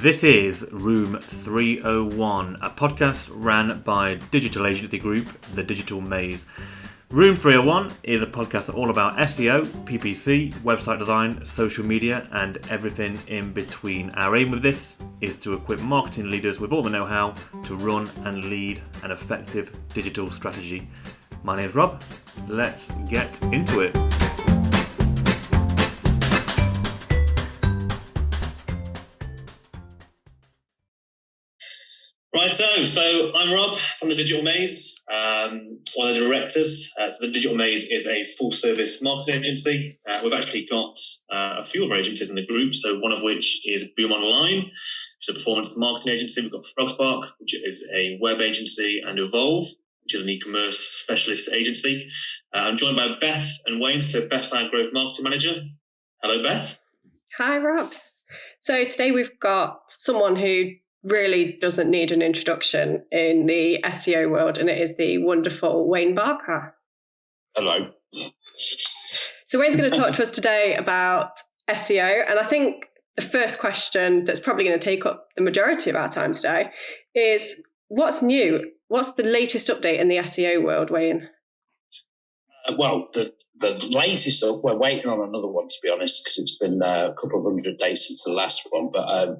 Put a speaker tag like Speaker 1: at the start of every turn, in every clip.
Speaker 1: This is Room 301, a podcast ran by digital agency group The Digital Maze. Room 301 is a podcast all about SEO, PPC, website design, social media, and everything in between. Our aim with this is to equip marketing leaders with all the know-how to run and lead an effective digital strategy. My name is Rob. Let's get into it.
Speaker 2: Righto, so I'm Rob from The Digital Maze, one of the directors. The Digital Maze is a full-service marketing agency. We've actually got a few of our agencies in the group, so one of which is Boom Online, which is a performance marketing agency. We've got Frogspark, which is a web agency, and Evolve, which is an e-commerce specialist agency. I'm joined by Beth and Wayne, so Beth's our growth marketing manager. Hello, Beth.
Speaker 3: Hi, Rob. So today we've got someone who really doesn't need an introduction in the SEO world, and it is the wonderful Wayne Barker.
Speaker 4: Hello.
Speaker 3: So Wayne's going to talk to us today about SEO, and I think the first question that's probably going to take up the majority of our time today is, what's new? What's the latest update in the SEO world, Wayne?
Speaker 4: Well, the latest, we're waiting on another one, to be honest, because it's been a couple of 100 days since the last one. But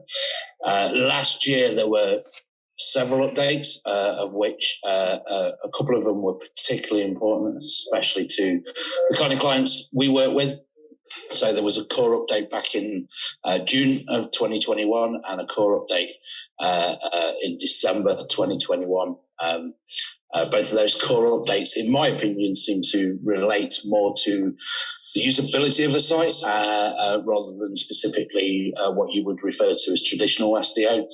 Speaker 4: last year there were several updates, of which a couple of them were particularly important, especially to the kind of clients we work with. So there was a core update back in June of 2021 and a core update in December 2021. Both of those core updates, in my opinion, seem to relate more to the usability of the site rather than specifically what you would refer to as traditional SEO.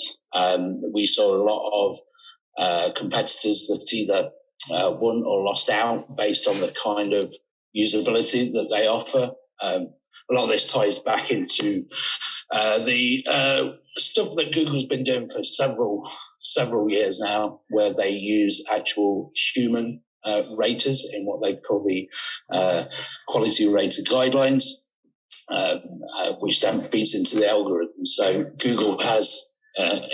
Speaker 4: We saw a lot of competitors that either won or lost out based on the kind of usability that they offer. A lot of this ties back into the stuff that Google's been doing for several years now, where they use actual human raters in what they call the quality rater guidelines, which then feeds into the algorithm. So Google has,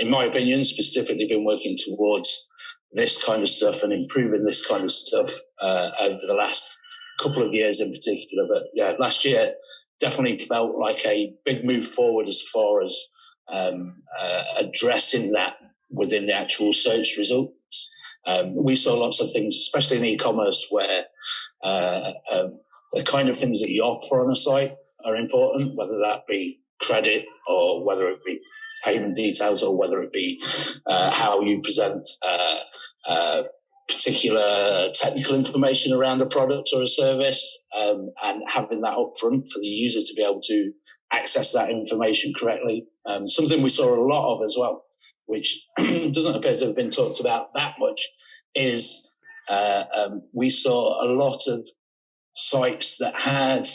Speaker 4: in my opinion, specifically been working towards this kind of stuff and improving this kind of stuff over the last couple of years in particular. But yeah, last year definitely felt like a big move forward as far as addressing that within the actual search results. We saw lots of things, especially in e-commerce, where the kind of things that you offer on a site are important, whether that be credit or whether it be payment details or whether it be how you present particular technical information around a product or a service, and having that up front for the user to be able to access that information correctly. Something we saw a lot of as well, which doesn't appear to have been talked about that much, is we saw a lot of sites that had,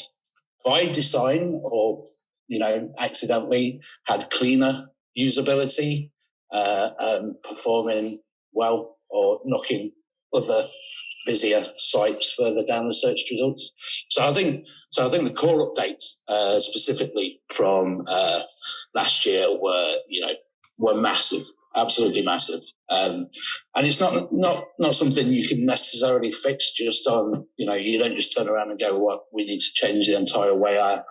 Speaker 4: by design or accidentally, had cleaner usability, performing well or knocking other busier sites further down the search results. So I think the core updates, specifically from last year, were massive, absolutely massive. And it's not something you can necessarily fix just on, you don't just turn around and go, well, we need to change the entire way our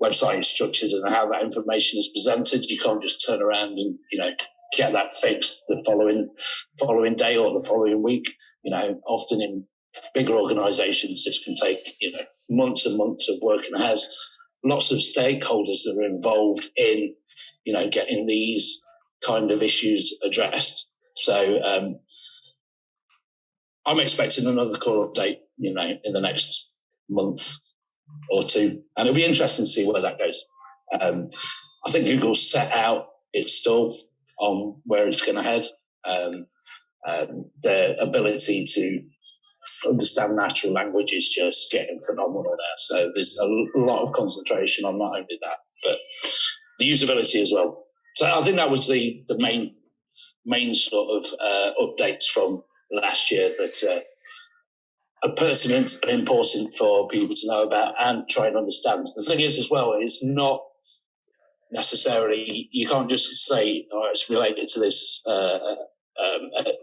Speaker 4: website is structured and how that information is presented. You can't just turn around and, get that fixed the following day or the following week. Often in bigger organizations, this can take, months and months of work, and has lots of stakeholders that are involved in, getting these kind of issues addressed. So I'm expecting another core update, in the next month or two, and it'll be interesting to see where that goes. I think Google's set out its stall on where it's going to head. Their ability to understand natural language is just getting phenomenal there. So there's a lot of concentration on not only that, but the usability as well. So I think that was the main sort of updates from last year that are pertinent and important for people to know about and try and understand. The thing is as well, it's not necessarily, you can't just say, it's related to this, the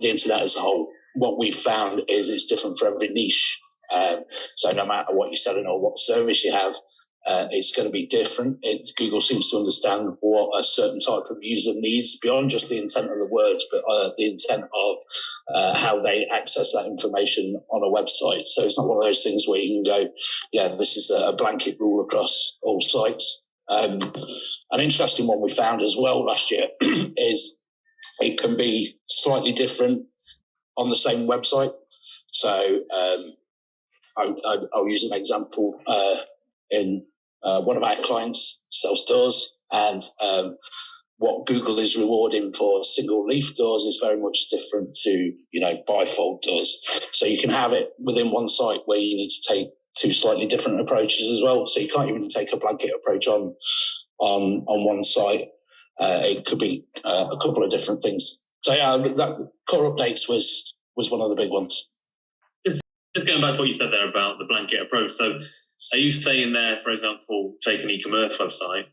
Speaker 4: internet as a whole. What we've found is it's different for every niche. So no matter what you're selling or what service you have, it's going to be different. Google seems to understand what a certain type of user needs beyond just the intent of the words, but the intent of how they access that information on a website. So it's not one of those things where you can go, yeah, this is a blanket rule across all sites. An interesting one we found as well last year is it can be slightly different on the same website. So I'll use an example in one of our clients sells doors, and what Google is rewarding for single leaf doors is very much different to, bifold doors. So you can have it within one site where you need to take two slightly different approaches as well. So you can't even take a blanket approach on one site. It could be a couple of different things. So yeah, that core updates was one of the big ones.
Speaker 2: Just going back to what you said there about the blanket approach. So are you saying there, for example, take an e-commerce website,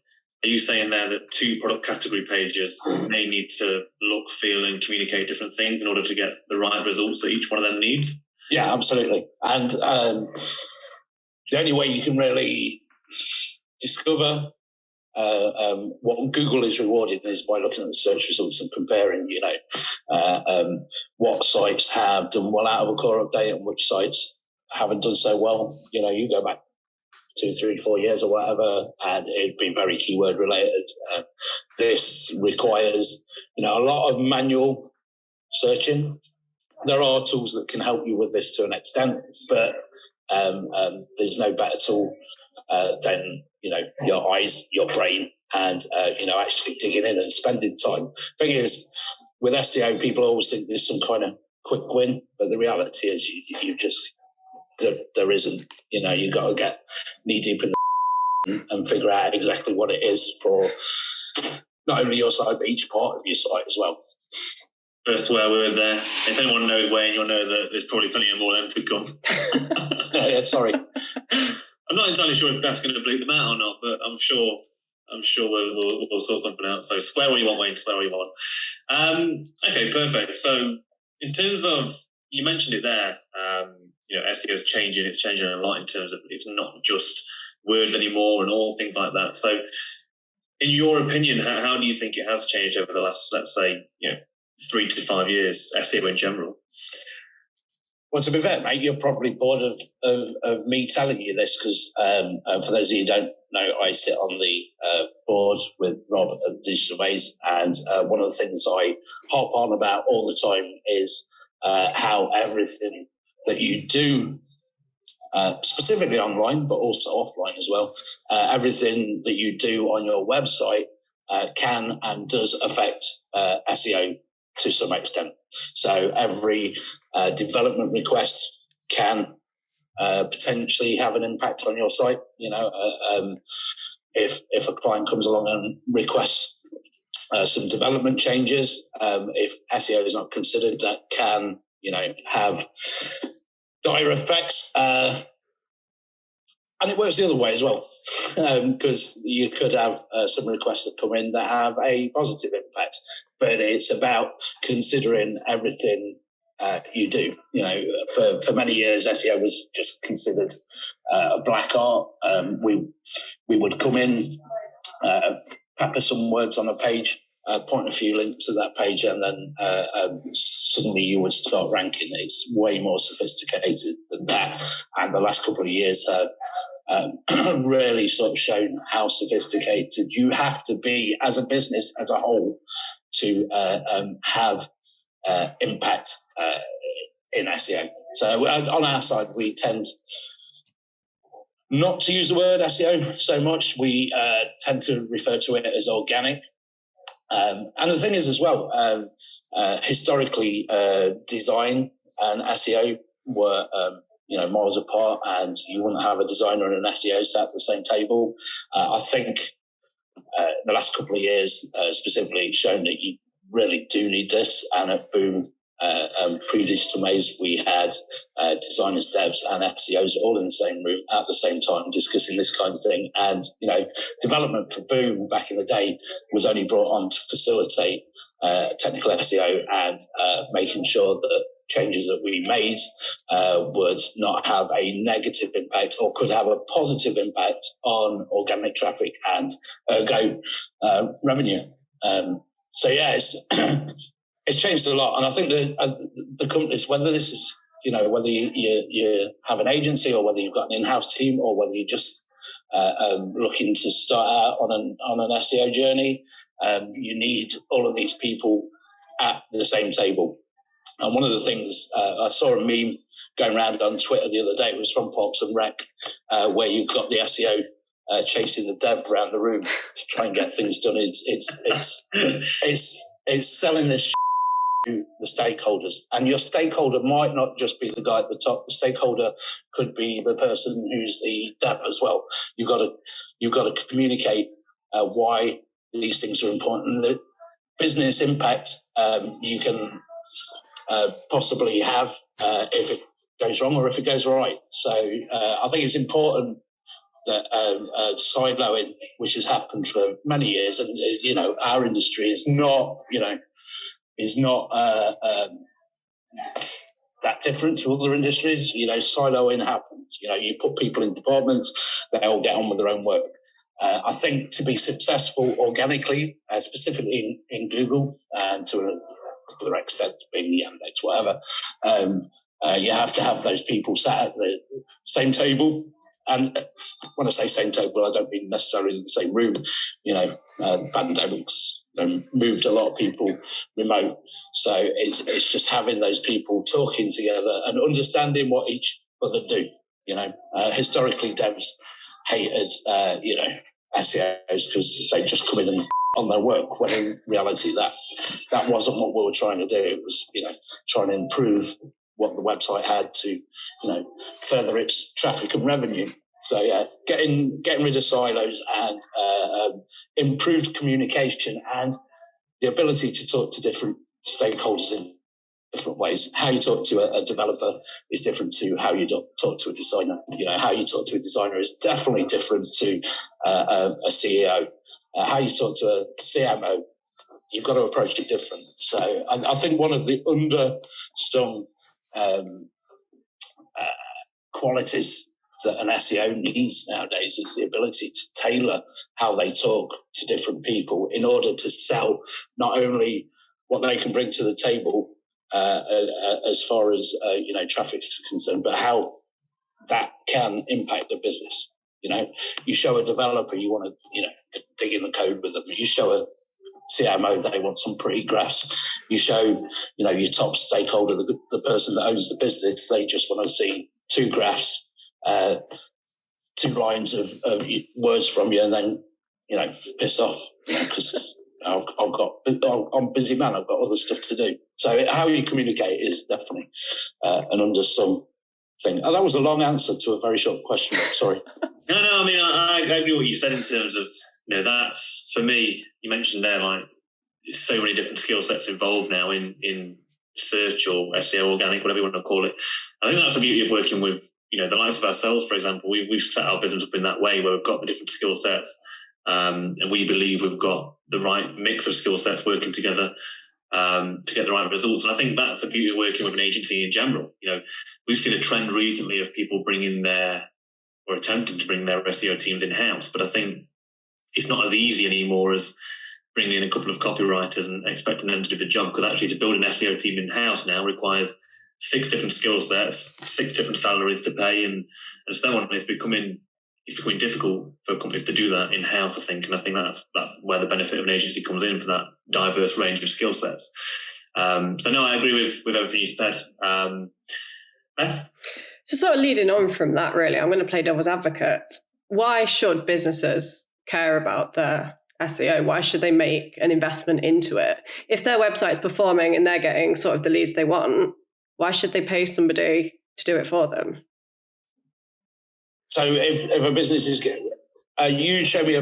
Speaker 2: are you saying there that two product category pages may need to look, feel and communicate different things in order to get the right results that each one of them needs?
Speaker 4: Yeah, absolutely. And the only way you can really discover what Google is rewarding is by looking at the search results and comparing, what sites have done well out of a core update and which sites haven't done so well. You go back 2, 3, 4 years or whatever, and it'd be very keyword related. This requires, a lot of manual searching. There are tools that can help you with this to an extent, but there's no better tool than your eyes, your brain, and actually digging in and spending time. Thing is, with SEO, people always think there's some kind of quick win, but the reality is you just there isn't. You've got to get knee deep in and figure out exactly what it is for not only your site but each part of your site as well.
Speaker 2: First swear word there. If anyone knows Wayne, you'll know that there's probably plenty of more of them to come.
Speaker 4: Yeah, sorry.
Speaker 2: I'm not entirely sure if that's going to bleep them out or not, but I'm sure we'll sort something out. So swear all you want, Wayne. Swear all you want. Okay, perfect. So in terms of, you mentioned it there. SEO is changing. It's changing a lot in terms of it's not just words anymore and all things like that. So, in your opinion, how do you think it has changed over the last, let's say, 3 to 5 years, SEO in general?
Speaker 4: Well, to be fair, mate, you're probably bored of me telling you this because for those of you who don't know, I sit on the board with Rob at Digital Maze, and one of the things I harp on about all the time is how everything that you do, specifically online, but also offline as well, everything that you do on your website can and does affect SEO to some extent. So every development request can potentially have an impact on your site. If a client comes along and requests some development changes, if SEO is not considered, that can have dire effects. And it works the other way as well, because you could have some requests that come in that have a positive impact, but it's about considering everything you do. For many years, SEO was just considered a black art. We would come in, pepper some words on a page, point a few links to that page, and then suddenly you would start ranking. It's way more sophisticated than that, and the last couple of years have really sort of shown how sophisticated you have to be as a business as a whole to have impact in SEO. So on our side, we tend not to use the word SEO so much. We tend to refer to it as organic. And the thing is as well, historically, design and SEO were miles apart, and you wouldn't have a designer and an SEO sat at the same table. I think the last couple of years specifically shown that you really do need this, and at Boom pre-Digital Maze, we had designers, devs, and SEOs all in the same room at the same time discussing this kind of thing. And, development for Boom back in the day was only brought on to facilitate technical SEO and making sure that changes that we made would not have a negative impact or could have a positive impact on organic traffic and ergo revenue. It's changed a lot, and I think the companies, whether this is whether you have an agency or whether you've got an in-house team or whether you're just looking to start out on an SEO journey, you need all of these people at the same table. And one of the things I saw a meme going around on Twitter the other day. It was from Parks and Rec, where you've got the SEO chasing the dev around the room to try and get things done. It's selling this to the stakeholders, and your stakeholder might not just be the guy at the top. The stakeholder could be the person who's the dev as well. You've got to communicate why these things are important. The business impact you can possibly have if it goes wrong or if it goes right. So I think it's important that siloing, which has happened for many years, and our industry is not that different to other industries. Siloing happens. You put people in departments, they all get on with their own work. I think to be successful organically, specifically in Google, and to a particular extent being Yandex, whatever, you have to have those people sat at the same table. And when I say same table, I don't mean necessarily in the same room. Pandemics moved a lot of people remote. So it's just having those people talking together and understanding what each other do. Historically, devs hated, SEOs because they just come in and on their work, when in reality that wasn't what we were trying to do. It was, trying to improve what the website had to, further its traffic and revenue. So getting rid of silos and improved communication and the ability to talk to different stakeholders in different ways. How you talk to a developer is different to how you talk to a designer. How you talk to a designer is definitely different to a CEO. How you talk to a CMO, you've got to approach it different. So I think one of the undersung qualities that an SEO needs nowadays is the ability to tailor how they talk to different people in order to sell not only what they can bring to the table as far as traffic is concerned, but how that can impact the business. You show a developer, you want to dig in the code with them. You show a CMO, they want some pretty graphs. You show your top stakeholder, the person that owns the business, they just want to see 2 graphs, 2 lines of words from you, and then piss off because I'm a busy man. I've got other stuff to do. So how you communicate is definitely an undersung thing. Oh, that was a long answer to a very short question. Sorry.
Speaker 2: No. I mean, I agree with what you said in terms of that's for me. You mentioned there there's so many different skill sets involved now in search or SEO, organic, whatever you want to call it. I think that's the beauty of working with the likes of ourselves, for example. We've set our business up in that way where we've got the different skill sets, and we believe we've got the right mix of skill sets working together to get the right results. And I think that's the beauty of working with an agency in general. We've seen a trend recently of people bringing or attempting to bring their SEO teams in-house, but I think it's not as easy anymore as bringing in a couple of copywriters and expecting them to do the job, because actually to build an SEO team in-house now requires 6 different skill sets, 6 different salaries to pay, and so on. It's becoming difficult for companies to do that in-house, I think, and I think that's where the benefit of an agency comes in, for that diverse range of skill sets. So no, I agree with everything you said. Beth?
Speaker 3: So sort of leading on from that, really, I'm going to play devil's advocate. Why should businesses care about their SEO? Why should they make an investment into it? If their website's performing and they're getting sort of the leads they want, why should they pay somebody to do it for them?
Speaker 4: So if a business is you show me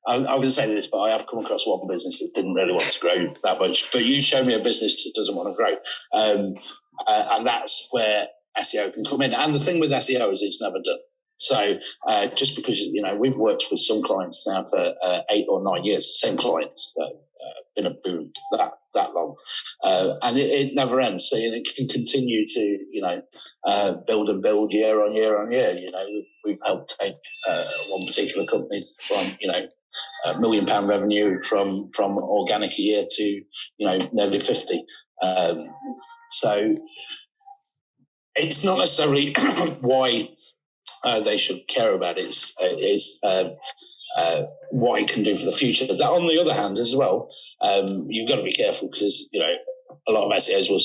Speaker 4: I'm going to say this, but I have come across one business that didn't really want to grow that much. But you show me a business that doesn't want to grow, and that's where SEO can come in. And the thing with SEO is it's never done. So just because, we've worked with some clients now for 8 or 9 years, the same clients that been a boom that long, and it never ends. So it can continue to build and build year on year on year. We've helped take one particular company from £1 million revenue from organic a year to nearly 50. So it's not necessarily why they should care about it. It's what it can do for the future. That, on the other hand, as well, you've got to be careful because a lot of SEOs will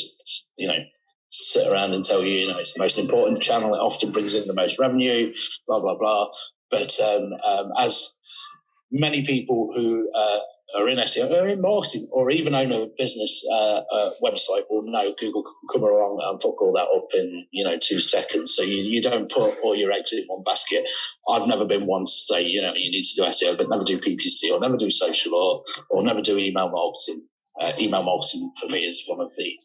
Speaker 4: sit around and tell you it's the most important channel. It often brings in the most revenue. Blah blah blah. But as many people who are in SEO, or in marketing, or even own a business website will know, Google can come along and fuck all that up in 2 seconds. So you don't put all your eggs in one basket. I've never been one to say you need to do SEO, but never do PPC, or never do social, or never do email marketing. Email marketing for me is one of the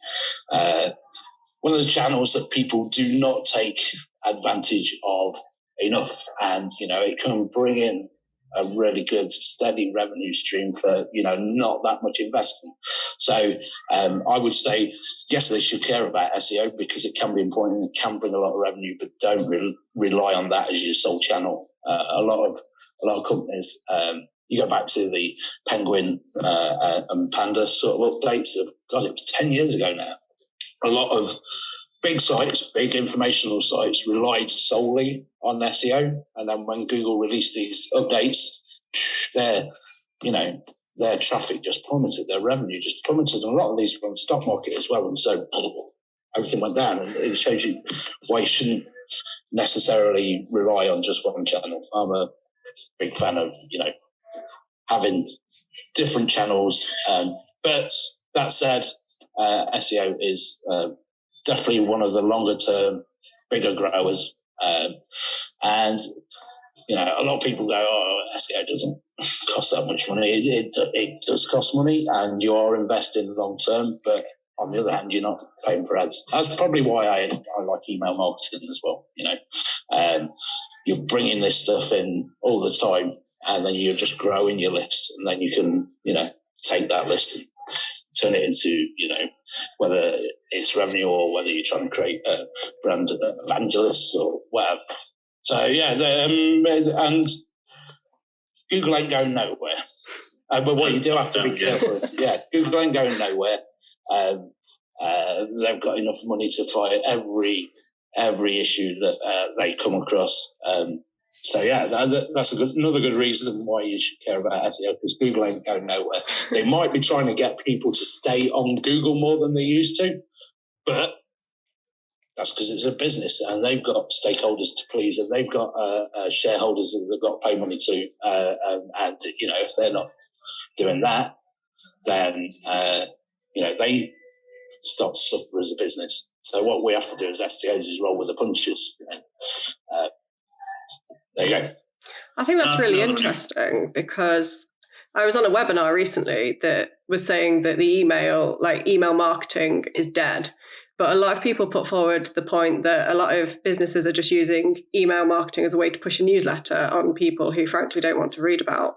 Speaker 4: channels that people do not take advantage of enough, and it can bring in a really good steady revenue stream for not that much investment. So I would say yes, they should care about SEO because it can be important, it can bring a lot of revenue, but don't rely on that as your sole channel. A lot of companies, you go back to the Penguin and Panda sort of updates of, God, it was 10 years ago now. A lot of big sites, big informational sites, relied solely on SEO, and then when Google released these updates, their traffic just plummeted, their revenue just plummeted, and a lot of these were on the stock market as well, and so everything went down. And it shows you why you shouldn't necessarily rely on just one channel. I'm a big fan of having different channels, but that said, SEO is definitely one of the longer term, bigger growers. And a lot of people go, SEO doesn't cost that much money. It does cost money, and you are investing long term, but on the other hand, you're not paying for ads. That's probably why I like email marketing as well. You're bringing this stuff in all the time, and then you're just growing your list, and then you can take that list and turn it into whether it's revenue or whether you're trying to create a brand evangelists or whatever. So and Google ain't going nowhere. But what you do have to be careful. Google ain't going nowhere. They've got enough money to fight every issue that they come across. So that's another good reason why you should care about SEO, because Google ain't going nowhere. They might be trying to get people to stay on Google more than they used to, but that's because it's a business and they've got stakeholders to please, and they've got shareholders that they've got to pay money to. And if they're not doing that, then they start to suffer as a business. So what we have to do as STOs is roll with the punches. There you go.
Speaker 3: I think that's really interesting, because I was on a webinar recently that was saying that the email marketing is dead. But a lot of people put forward the point that a lot of businesses are just using email marketing as a way to push a newsletter on people who frankly don't want to read about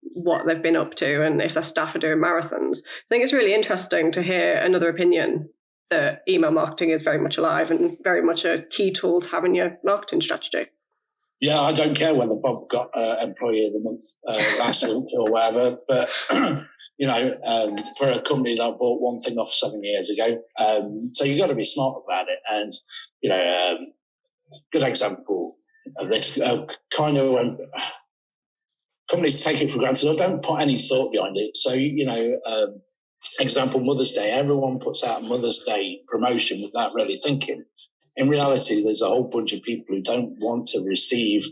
Speaker 3: what they've been up to and if their staff are doing marathons. I think it's really interesting to hear another opinion that email marketing is very much alive and very much a key tool to have in your marketing strategy.
Speaker 4: Yeah, I don't care whether Bob got Employee of the Month last week or whatever, but for a company that bought one thing off 7 years ago, so you've got to be smart about it. And good example of this kind of when companies take it for granted or don't put any thought behind it. So example, Mother's Day. Everyone puts out a Mother's Day promotion without really thinking. In reality, there's a whole bunch of people who don't want to receive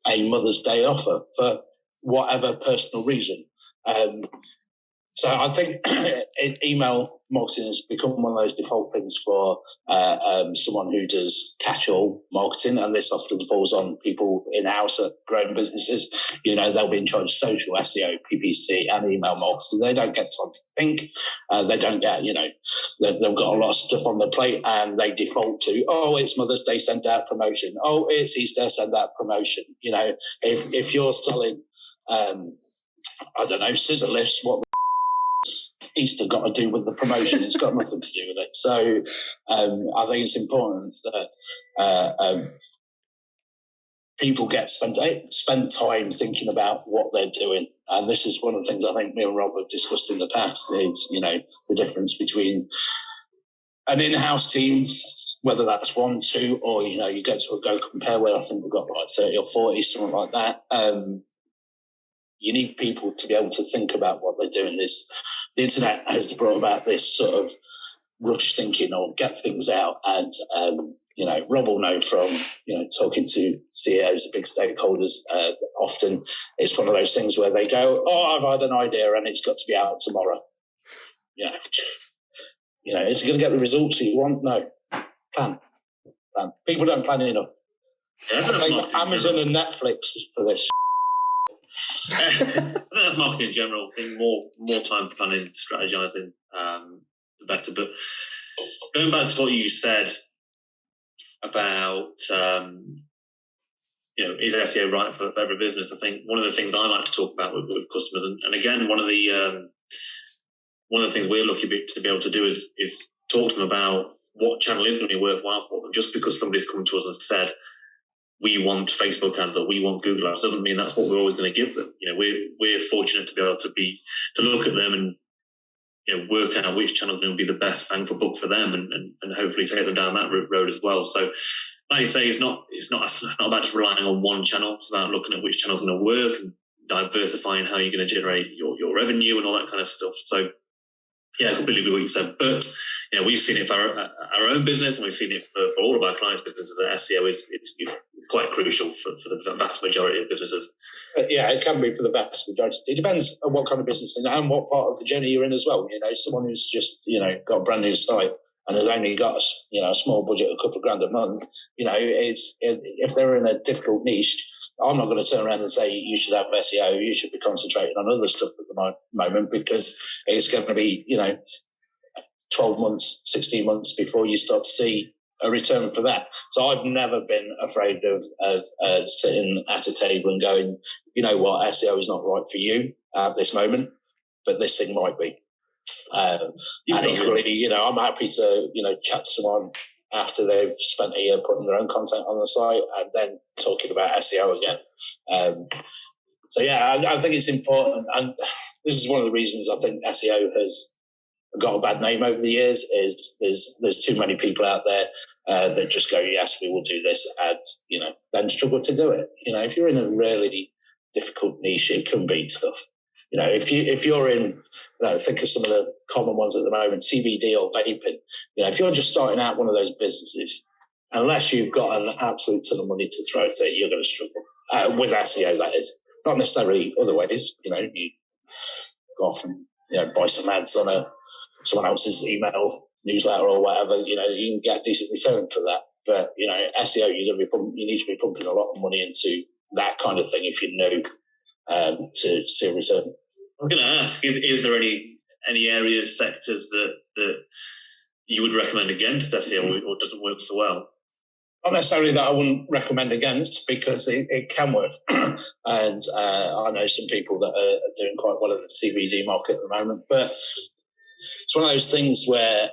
Speaker 4: a Mother's Day offer for whatever personal reason. So I think email marketing has become one of those default things for someone who does catch-all marketing, and this often falls on people in-house at growing businesses, they'll be in charge of social, SEO, PPC, and email marketing. They don't get time to think. They don't get, they've got a lot of stuff on their plate, and they default to, it's Mother's Day, send out promotion. Oh, it's Easter, send out promotion. If you're selling, scissor lifts, what Easter got to do with the promotion? It's got nothing to do with it. So I think it's important that people spend time thinking about what they're doing. And this is one of the things I think me and Rob have discussed in the past is, the difference between an in-house team, whether that's 1, 2, or, you go to a Go Compare where I think we've got like 30 or 40, something like that. You need people to be able to think about what they're doing. The internet has brought about this sort of rush thinking or get things out. And, Rob will know from, talking to CEOs, big stakeholders, often it's one of those things where they go, I've had an idea and it's got to be out tomorrow. Is it going to get the results you want? No. Plan. People don't plan enough.
Speaker 2: Yeah,
Speaker 4: I blame Amazon and Netflix for this.
Speaker 2: I think that's marketing in general. I think more time planning, strategizing, the better. But going back to what you said about, is SEO right for every business? I think one of the things I like to talk about with customers, and again, one of the things we're lucky to be able to do is talk to them about what channel is going to be worthwhile for them. Just because somebody's come to us and said, we want Facebook ads or we want Google ads, doesn't mean that's what we're always going to give them. We're fortunate to be able to look at them and work out which channel is going to be the best bang for buck for them, and hopefully take them down that road as well. So, like you say, it's not about just relying on one channel. It's about looking at which channel is going to work and diversifying how you're going to generate your revenue and all that kind of stuff. So, yeah, I completely agree with what you said. But we've seen it for our own business, and we've seen it for all of our clients' businesses. That SEO is quite crucial for the vast majority of businesses.
Speaker 4: Yeah, it can be for the vast majority. It depends on what kind of business and what part of the journey you're in as well. Someone who's just got a brand new site and has only got a small budget, a couple of grand a month. If they're in a difficult niche, I'm not going to turn around and say you should have SEO, you should be concentrating on other stuff at the moment, because it's going to be, 12 months, 16 months before you start to see a return for that. So I've never been afraid of sitting at a table and going, you know what, SEO is not right for you at this moment, but this thing might be. And equally, I'm happy to, chat to someone after they've spent a year putting their own content on the site and then talking about SEO again. So yeah, I think it's important, and this is one of the reasons I think SEO has got a bad name over the years. Is there's too many people out there that just go, yes, we will do this, and then struggle to do it. If you're in a really difficult niche, it can be tough. If you're in, think of some of the common ones at the moment, CBD or vaping. If you're just starting out one of those businesses, unless you've got an absolute ton of money to throw at it, you're going to struggle with SEO. That is not necessarily other ways. You go off and buy some ads on someone else's email newsletter or whatever. You can get a decent return for that. But SEO, you need to be pumping a lot of money into that kind of thing if you know. To see a return.
Speaker 2: I'm going to ask: is there any areas, sectors that you would recommend against SEO or doesn't work so well?
Speaker 4: Not necessarily that I wouldn't recommend against, because it can work. And I know some people that are doing quite well in the CBD market at the moment. But it's one of those things where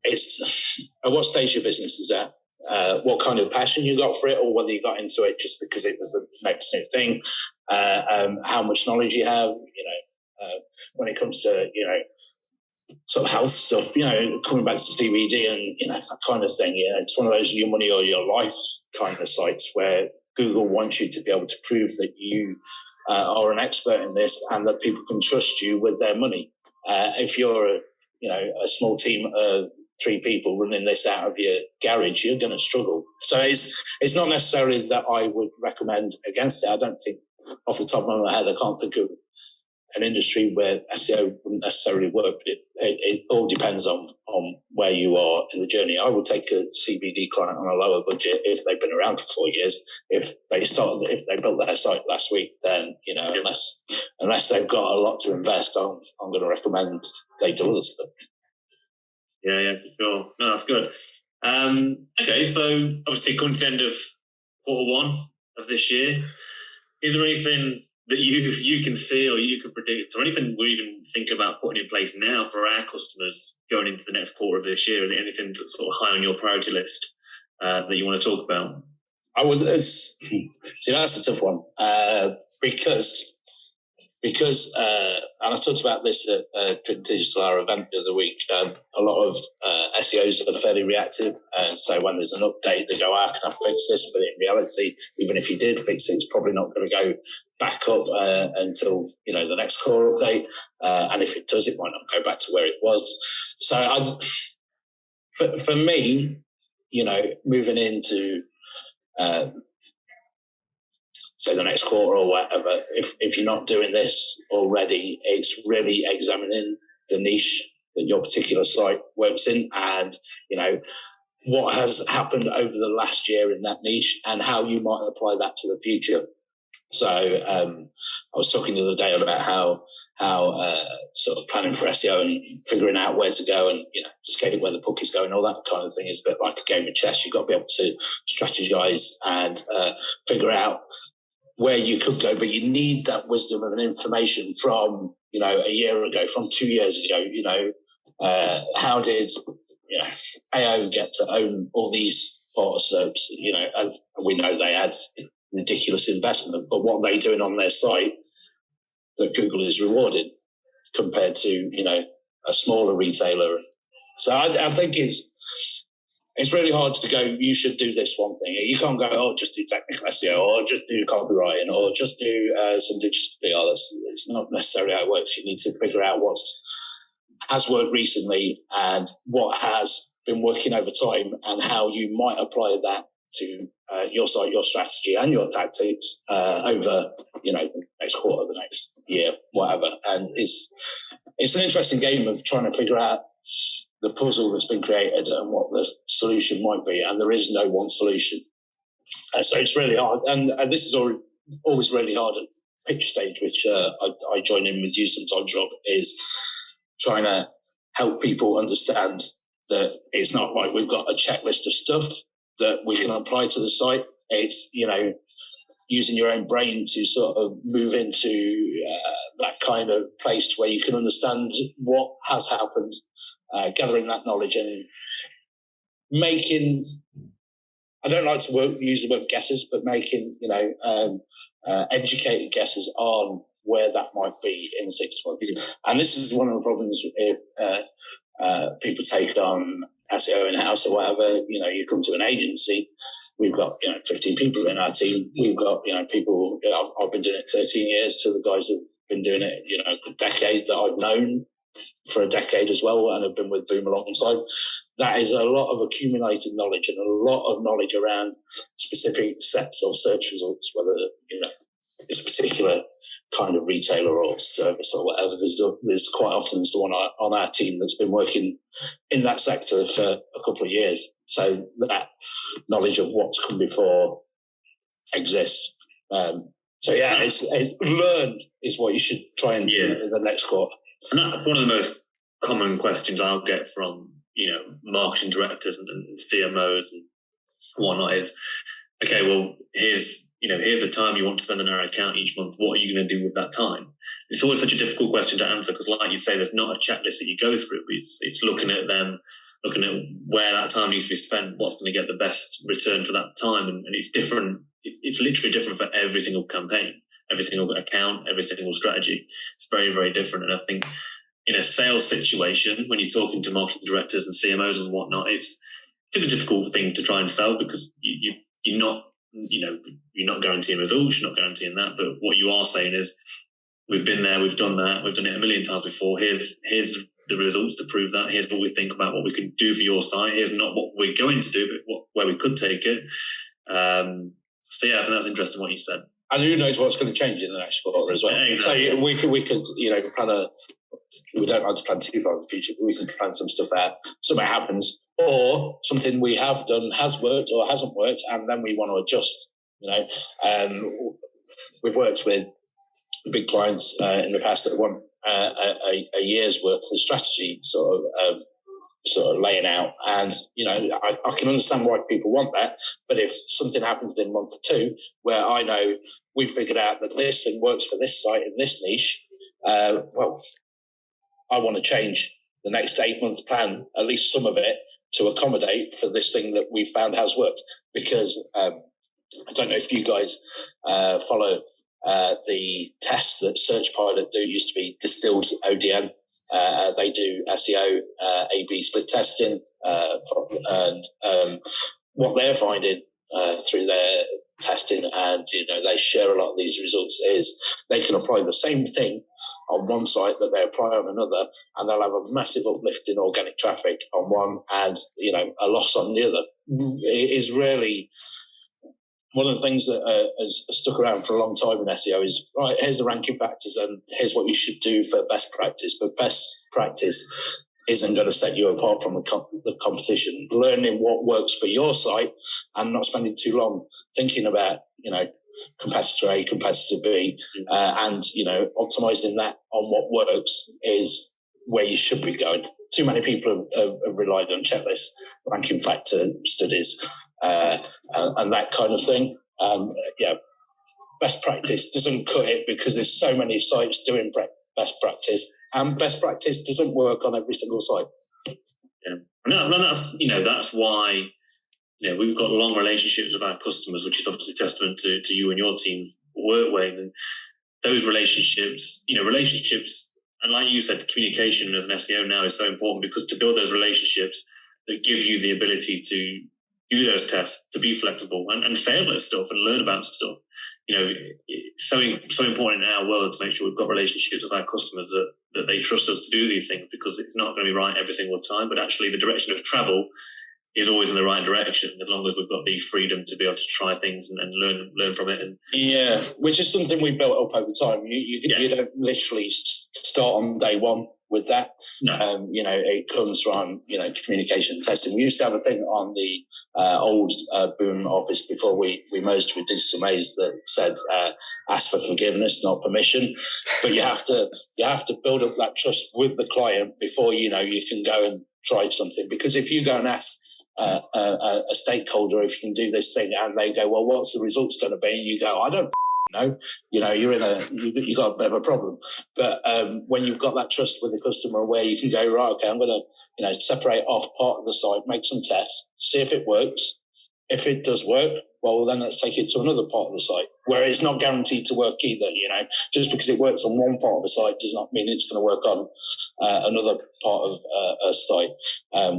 Speaker 4: it's at what stage your business is at. What kind of passion you got for it, or whether you got into it just because it was the next new thing, how much knowledge you have, when it comes to, sort of health stuff, coming back to CBD and, that kind of thing. It's one of those your money or your life kind of sites where Google wants you to be able to prove that you are an expert in this and that people can trust you with their money. If you're a small team of 3 people running this out of your garage, you're going to struggle. So it's not necessarily that I would recommend against it. I don't think, off the top of my head, I can't think of an industry where SEO wouldn't necessarily work, but it all depends on where you are in the journey. I would take a CBD client on a lower budget if they've been around for 4 years. If they built their site last week, then, unless they've got a lot to invest, I'm going to recommend they do other stuff.
Speaker 2: Yeah, for sure. No, that's good. Okay, so obviously coming to the end of Q1 of this year, is there anything that you can see or you can predict, or anything we're even thinking about putting in place now for our customers going into the next quarter of this year? Anything that's sort of high on your priority list that you want to talk about?
Speaker 4: See, that's a tough one because and I talked about this at Digital Hour event the other week. A lot of SEOs are fairly reactive, and so when there's an update, they go, can I fix this? But in reality, even if you did fix it, it's probably not going to go back up until the next core update. And if it does, it might not go back to where it was. So for me, moving into so the next quarter or whatever, if you're not doing this already, it's really examining the niche that your particular site works in, and what has happened over the last year in that niche and how you might apply that to the future. So I was talking the other day about how sort of planning for SEO and figuring out where to go and skating where the puck is going, all that kind of thing is a bit like a game of chess. You've got to be able to strategize and figure out where you could go, but you need that wisdom and information from a year ago, from 2 years ago. How did AO get to own all these part SERPs? As we know, they had ridiculous investment, but what are they doing on their site that Google is rewarding compared to a smaller retailer? So I think it's really hard to go, you should do this one thing. You can't go, just do technical SEO or just do copywriting or just do some digital PR. It's not necessarily how it works. You need to figure out what has worked recently and what has been working over time and how you might apply that to your site, your strategy and your tactics over, the next quarter, the next year, whatever. And it's an interesting game of trying to figure out the puzzle that's been created and what the solution might be, and there is no one solution. So it's really hard, and this is always really hard at pitch stage, which I join in with you sometimes, Rob, is trying to help people understand that it's not like we've got a checklist of stuff that we can apply to the site. It's, using your own brain to sort of move into that kind of place where you can understand what has happened, gathering that knowledge and making, I don't like to use the word guesses, but making, educated guesses on where that might be in 6 months. Mm-hmm. And this is one of the problems if people take on SEO in-house or whatever. You come to an agency, we've got 15 people in our team. We've got people. I've been doing it 13 years. To the guys that have been doing it a decade, that I've known for a decade as well, and have been with Boom a long time. That is a lot of accumulated knowledge and a lot of knowledge around specific sets of search results, whether it's a particular kind of retailer or service or whatever. There's quite often someone on our team that's been working in that sector for a couple of years. So that knowledge of what's come before exists. It's learn is what you should try and do in the next quarter.
Speaker 2: And that's one of the most common questions I'll get from marketing directors and CMOs and whatnot is, okay, well, here's the time you want to spend on our account each month. What are you going to do with that time? It's always such a difficult question to answer because, like you say, there's not a checklist that you go through. It's looking at where that time needs to be spent, what's going to get the best return for that time, and it's different. It's literally different for every single campaign, every single account, every single strategy. It's very, very different. And I think in a sales situation, when you're talking to marketing directors and CMOs and whatnot, it's a difficult thing to try and sell because you're not guaranteeing results, you're not guaranteeing that. But what you are saying is, we've been there, we've done that, we've done it a million times before. Here's the results to prove that. Here's what we think about what we can do for your site. Here's not what we're going to do, but where we could take it. I think that's interesting what you said.
Speaker 4: And who knows what's going to change in the next quarter as well. Exactly. So we could, plan we don't like to plan too far in the future, but we can plan some stuff out. Something happens, or something we have done has worked or hasn't worked, and then we want to adjust. We've worked with big clients in the past that want a year's worth of strategy sort of laying out, and I can understand why people want that. But if something happens in a month or two, where I know we've figured out that this thing works for this site in this niche, I want to change the next 8 months plan, at least some of it, to accommodate for this thing that we found has worked. Because I don't know if you guys follow the tests that SearchPilot do. It used to be distilled ODM. They do SEO, A/B split testing, and what they're finding through their testing, and they share a lot of these results, is they can apply the same thing on one site that they apply on another, and they'll have a massive uplift in organic traffic on one and a loss on the other. It is really one of the things that has stuck around for a long time in SEO is, right, here's the ranking factors and here's what you should do for best practice. But best practice isn't going to set you apart from the competition. Learning what works for your site and not spending too long thinking about, competitor A, competitor B, and, optimizing that on what works is where you should be going. Too many people have relied on checklists, ranking factor studies, and that kind of thing. Best practice doesn't cut it, because there's so many sites doing best practice, and best practice doesn't work on every single site.
Speaker 2: Yeah, and that's why we've got long relationships with our customers, which is obviously testament to you and your team's work, Wayne. And those relationships, and like you said, communication as an SEO now is so important, because to build those relationships that give you the ability to do those tests, to be flexible and fail at stuff and learn about stuff. It's so important in our world to make sure we've got relationships with our customers that they trust us to do these things, because it's not going to be right every single time, but actually the direction of travel is always in the right direction, as long as we've got the freedom to be able to try things and learn from it. And
Speaker 4: which is something we built up over time. You don't literally start on day one with that.
Speaker 2: No.
Speaker 4: It comes from communication testing. We used to have a thing on the old Boom office before we merged with Digital Maze that said ask for forgiveness, not permission. But you have to build up that trust with the client before you can go and try something. Because if you go and ask a stakeholder if you can do this thing, and they go, well, what's the results going to be? And you go, I don't know. You got a bit of a problem. But when you've got that trust with the customer, where you can go, right, okay, I'm going to separate off part of the site, make some tests, see if it works. If it does work, well, then let's take it to another part of the site, where it's not guaranteed to work either. Just because it works on one part of the site does not mean it's going to work on another part of a site,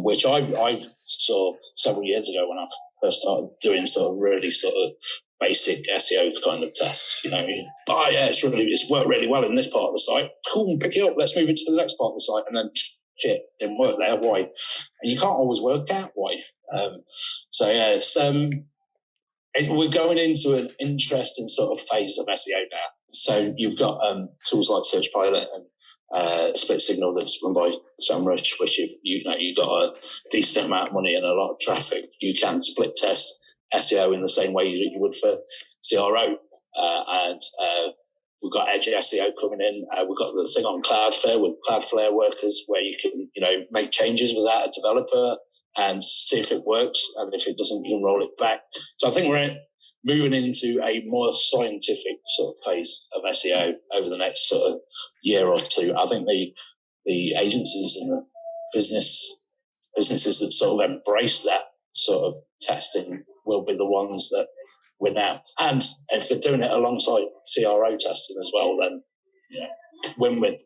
Speaker 4: which I saw several years ago when I first started doing sort of really sort of basic SEO kind of tests. It's worked really well in this part of the site. Cool, pick it up. Let's move it to the next part of the site, and then shit, didn't work there. Why? And you can't always work out why. We're going into an interesting sort of phase of SEO now. So you've got tools like SearchPilot and Split Signal that's run by SEMrush, which if you've got a decent amount of money and a lot of traffic, you can split test SEO in the same way that you would for CRO. And we've got Edge SEO coming in. We've got the thing on Cloudflare with Cloudflare workers, where you can make changes without a developer and see if it works, and if it doesn't, you can roll it back. So I think we're moving into a more scientific sort of phase of SEO over the next sort of year or two. I think the agencies and the businesses that sort of embrace that sort of testing will be the ones that win out. And if they're doing it alongside CRO testing as well, then win-win.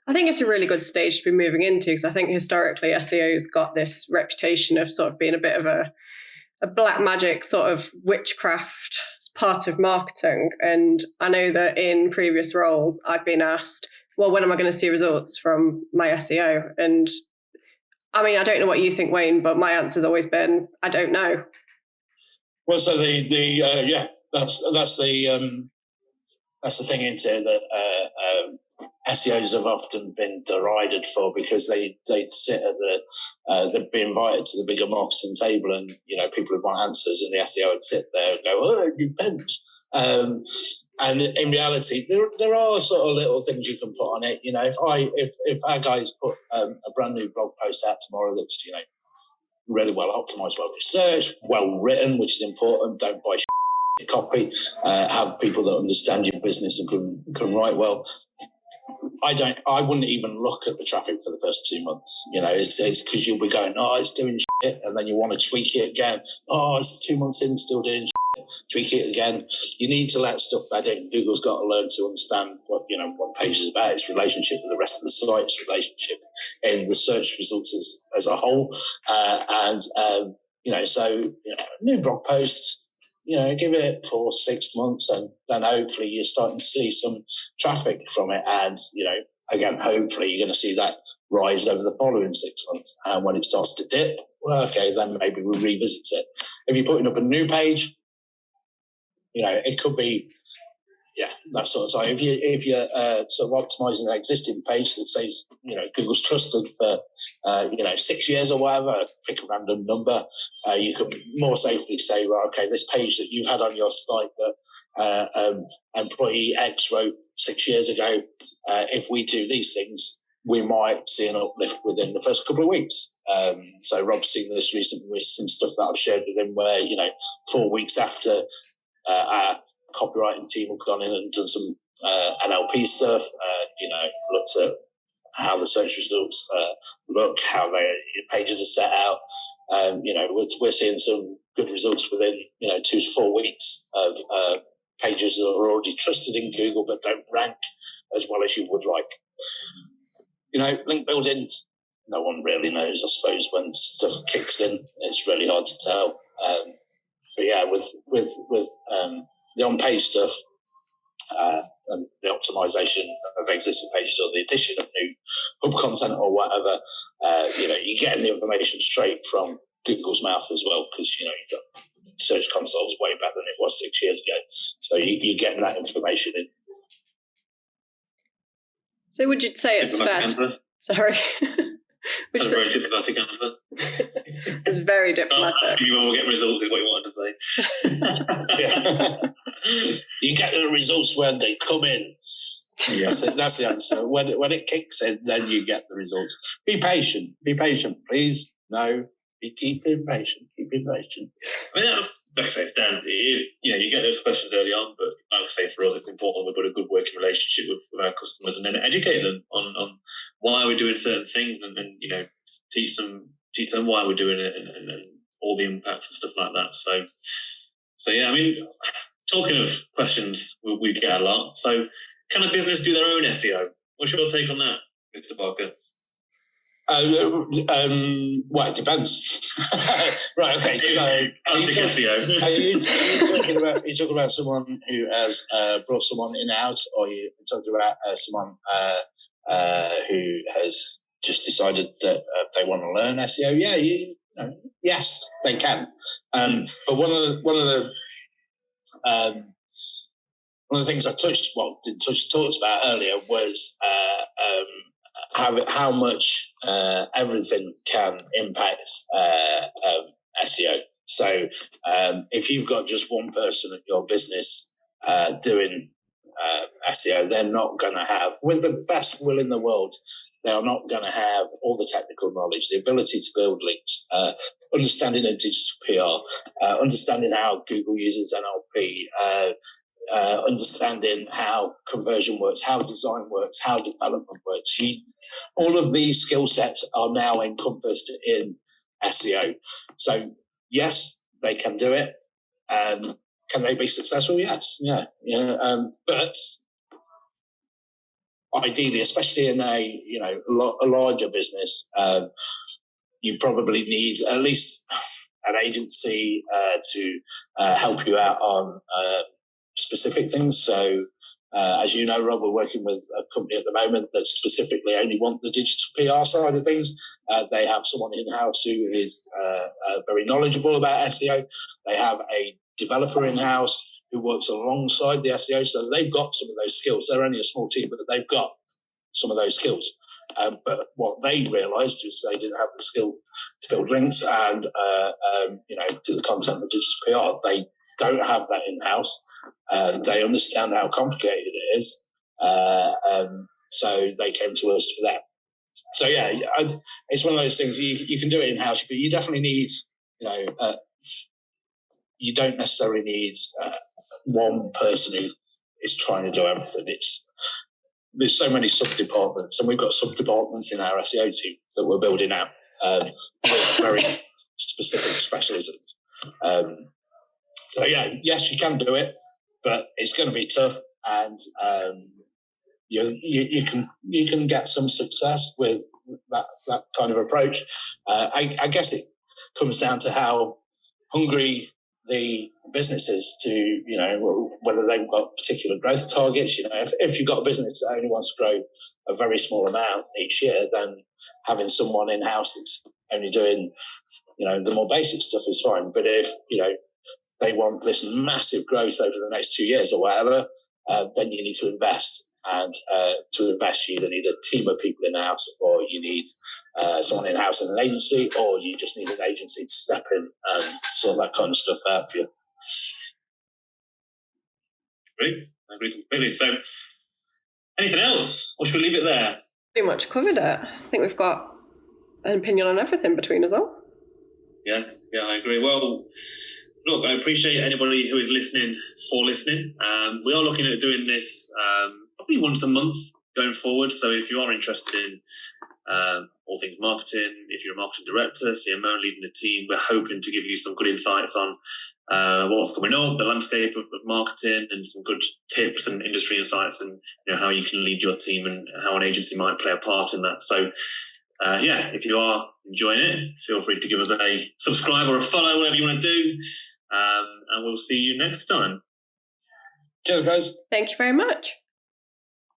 Speaker 3: I think it's a really good stage to be moving into, because I think historically SEO's got this reputation of sort of being a bit of a black magic sort of witchcraft as part of marketing. And I know that in previous roles I've been asked, well, when am I going to see results from my SEO? And I mean, I don't know what you think, Wayne, but my answer's always been, I don't know.
Speaker 4: Well, so that's the that's the thing, isn't it, that SEOs have often been derided for, because they'd sit at they'd be invited to the bigger marketing table, and people would want answers, and the SEO would sit there and go, "Oh, it depends." And in reality, there are sort of little things you can put on it. If our guys put a brand new blog post out tomorrow that's really well optimized, well researched, well written, which is important. Don't buy copy. Have people that understand your business and can write well. I wouldn't even look at the traffic for the first 2 months. It's because you'll be going, "Oh, it's doing shit," and then you want to tweak it again. "Oh, it's 2 months in, still doing shit." Tweak it again. You need to let stuff bed in. Google's got to learn to understand what page is about, its relationship with the rest of the site, its relationship in the search results as a whole. New blog post. Give it 4 6 months, and then hopefully you're starting to see some traffic from it. And, again, hopefully you're going to see that rise over the following 6 months. And when it starts to dip, well, okay, then maybe we'll revisit it. If you're putting up a new page, it could be, that sort of time. If you're sort of optimizing an existing page that says, Google's trusted for, 6 years or whatever, pick a random number, you could more safely say, well, okay, this page that you've had on your site that employee X wrote 6 years ago, if we do these things, we might see an uplift within the first couple of weeks. So Rob's seen this recently with some stuff that I've shared with him where, 4 weeks after our copywriting team have gone in and done some NLP stuff, looked at how the search results look, how their pages are set out. We're seeing some good results within 2 to 4 weeks of pages that are already trusted in Google but don't rank as well as you would like. Link building, no one really knows, I suppose, when stuff kicks in. It's really hard to tell. But yeah, with the on-page stuff, and the optimization of existing pages or the addition of new hub content or whatever, you're getting the information straight from Google's mouth as well, because you've got Search Console's way better than it was 6 years ago. So you're getting that information in.
Speaker 3: So would you say it's fair? Sorry.
Speaker 2: That's a very diplomatic answer.
Speaker 3: It's very diplomatic.
Speaker 2: You will get results is what you wanted to say.
Speaker 4: Yeah. You get the results when they come in. Yeah. That's the answer. When it kicks in, then you get the results. Be patient. Be patient, please. No. Keep being patient. Keep being patient.
Speaker 2: I mean, like I say, it's Dan. You get those questions early on, but like I say, for us, it's important we put a good working relationship with our customers, and then educate them on why we're doing certain things, and teach them why we're doing it, and all the impacts and stuff like that. So yeah, I mean, talking of questions, we get a lot. So, can a business do their own SEO? What's your take on that, Mr. Barker?
Speaker 4: Well, it depends. Right, okay, so are you talking about someone who has brought someone in-house, or you're talking about someone who has just decided that they want to learn SEO? Yeah, yes, they can. But one of the things I talked about earlier was how much everything can impact SEO. So if you've got just one person at your business doing SEO, they're not going to have, with the best will in the world, they are not going to have all the technical knowledge, the ability to build links, understanding of digital PR, understanding how Google uses NLP, understanding how conversion works, how design works, how development works. All of these skill sets are now encompassed in SEO. So yes, they can do it. Can they be successful? Yes. Yeah. But ideally, especially in a larger business, you probably need at least an agency to help you out on specific things. So as you know, Rob, we're working with a company at the moment that specifically only want the digital PR side of things. They have someone in-house who is very knowledgeable about SEO. They have a developer in-house who works alongside the SEO. So they've got some of those skills. They're only a small team, but they've got some of those skills. But what they realised is they didn't have the skill to build links and do the content and digital PR. They don't have that in-house. They understand how complicated it is. So they came to us for that. So yeah, it's one of those things. You can do it in-house, but you definitely need, you don't necessarily need one person who is trying to do everything. There's so many sub-departments, and we've got sub-departments in our SEO team that we're building out with very specific specialisms. So yeah, yes, you can do it, but it's going to be tough, and you can get some success with that kind of approach. I guess it comes down to how hungry the business is to, whether they've got particular growth targets. If you've got a business that only wants to grow a very small amount each year, then having someone in-house that's only doing, the more basic stuff is fine. But if, they want this massive growth over the next 2 years or whatever, then you need to invest. And to invest, you either need a team of people in-house, or you need someone in-house in an agency, or you just need an agency to step in and sort that kind of stuff out for you.
Speaker 2: I agree completely. So, anything else, or should we leave it there?
Speaker 3: Pretty much covered it. I think we've got an opinion on everything between us all.
Speaker 2: Yeah, I agree. Well, look, I appreciate anybody who is listening for listening. We are looking at doing this probably once a month going forward. So if you are interested in all things marketing, if you're a marketing director, CMO, leading the team, we're hoping to give you some good insights on what's coming up, the landscape of marketing, and some good tips and industry insights, and how you can lead your team and how an agency might play a part in that. So if you are enjoying it, feel free to give us a subscribe or a follow, whatever you want to do. And we'll see you next time.
Speaker 4: Cheers, guys.
Speaker 3: Thank you very much.